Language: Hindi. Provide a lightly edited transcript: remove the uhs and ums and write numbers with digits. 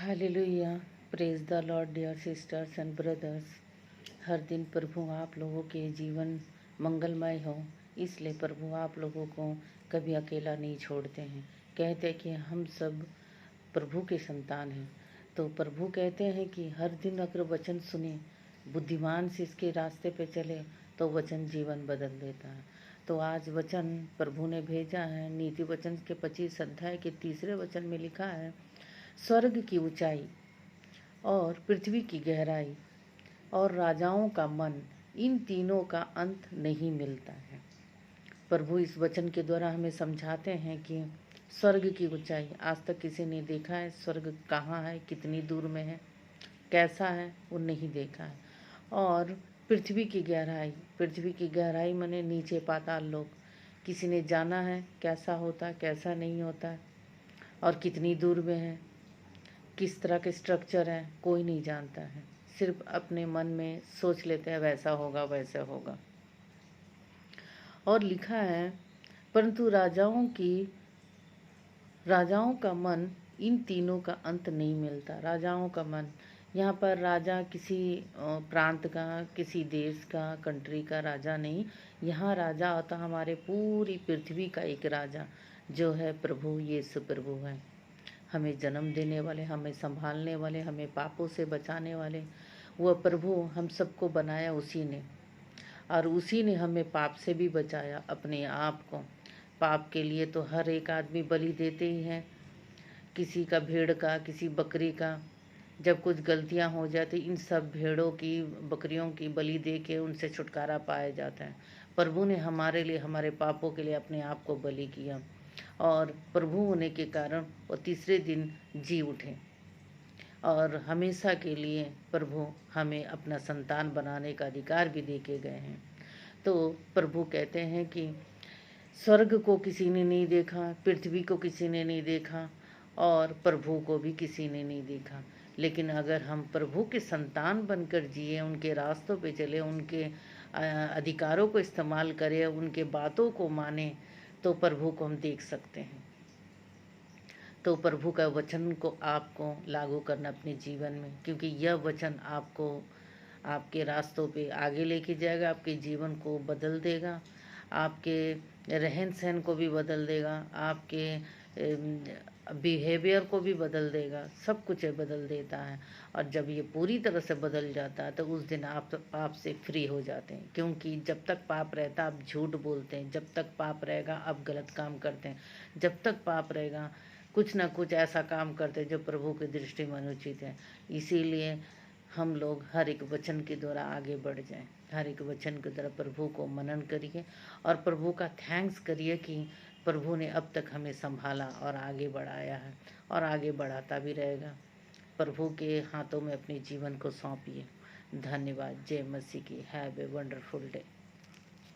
Hallelujah. Praise the lord dear sisters and brothers. हर दिन प्रभु आप लोगों के जीवन मंगलमय हो, इसलिए प्रभु आप लोगों को कभी अकेला नहीं छोड़ते हैं। कहते हैं कि हम सब प्रभु के संतान हैं, तो प्रभु कहते हैं कि हर दिन अगर वचन सुने, बुद्धिमान से इसके रास्ते पे चले तो वचन जीवन बदल देता है। तो आज वचन प्रभु ने भेजा है। नीति वचन के 25 अध्याय के 3 वचन में लिखा है, स्वर्ग की ऊंचाई और पृथ्वी की गहराई और राजाओं का मन, इन तीनों का अंत नहीं मिलता है। प्रभु इस वचन के द्वारा हमें समझाते हैं कि स्वर्ग की ऊंचाई आज तक किसी ने देखा है। स्वर्ग कहाँ है, कितनी दूर में है, कैसा है, वो नहीं देखा है। और पृथ्वी की गहराई माने नीचे पाताल लोक, किसी ने जाना है कैसा होता है, कैसा नहीं होता है, और कितनी दूर में है, किस तरह के स्ट्रक्चर हैं, कोई नहीं जानता है। सिर्फ अपने मन में सोच लेते हैं वैसा होगा वैसा होगा। और लिखा है, परंतु राजाओं का मन, इन तीनों का अंत नहीं मिलता। राजाओं का मन, यहाँ पर राजा किसी प्रांत का, किसी देश का, कंट्री का राजा नहीं। यहाँ राजा होता हमारे पूरी पृथ्वी का एक राजा, जो है प्रभु यीशु प्रभु है। हमें जन्म देने वाले, हमें संभालने वाले, हमें पापों से बचाने वाले वह प्रभु हम सबको बनाया उसी ने, और उसी ने हमें पाप से भी बचाया अपने आप को। पाप के लिए तो हर एक आदमी बलि देते ही हैं, किसी का भेड़ का, किसी बकरी का। जब कुछ गलतियां हो जाती, इन सब भेड़ों की, बकरियों की बलि दे के उनसे छुटकारा पाया जाता है। प्रभु ने हमारे लिए, हमारे पापों के लिए अपने आप को बलि किया, और प्रभु होने के कारण वो तीसरे दिन जी उठे, और हमेशा के लिए प्रभु हमें अपना संतान बनाने का अधिकार भी दे के गए हैं। तो प्रभु कहते हैं कि स्वर्ग को किसी ने नहीं देखा, पृथ्वी को किसी ने नहीं देखा, और प्रभु को भी किसी ने नहीं देखा। लेकिन अगर हम प्रभु के संतान बनकर जिए, उनके रास्तों पे चले, उनके अधिकारों को इस्तेमाल करें, उनके बातों को माने, तो प्रभु को हम देख सकते हैं। तो प्रभु का वचन को आपको लागू करना अपने जीवन में, क्योंकि यह वचन आपको आपके रास्तों पे आगे लेके जाएगा, आपके जीवन को बदल देगा, आपके रहन सहन को भी बदल देगा, आपके बिहेवियर को भी बदल देगा, सब कुछ बदल देता है। और जब ये पूरी तरह से बदल जाता है तो उस दिन आप पाप से फ्री हो जाते हैं, क्योंकि जब तक पाप रहता आप झूठ बोलते हैं, जब तक पाप रहेगा आप गलत काम करते हैं, जब तक पाप रहेगा कुछ ना कुछ ऐसा काम करते हैं जो प्रभु की दृष्टि में अनुचित है। इसीलिए हम लोग हर एक वचन के द्वारा आगे बढ़ जाएं, हर एक वचन के द्वारा प्रभु को मनन करिए, और प्रभु का थैंक्स करिए कि प्रभु ने अब तक हमें संभाला और आगे बढ़ाया है, और आगे बढ़ाता भी रहेगा। प्रभु के हाथों में अपने जीवन को सौंपिए। धन्यवाद। जय मसीह की। Have a wonderful day.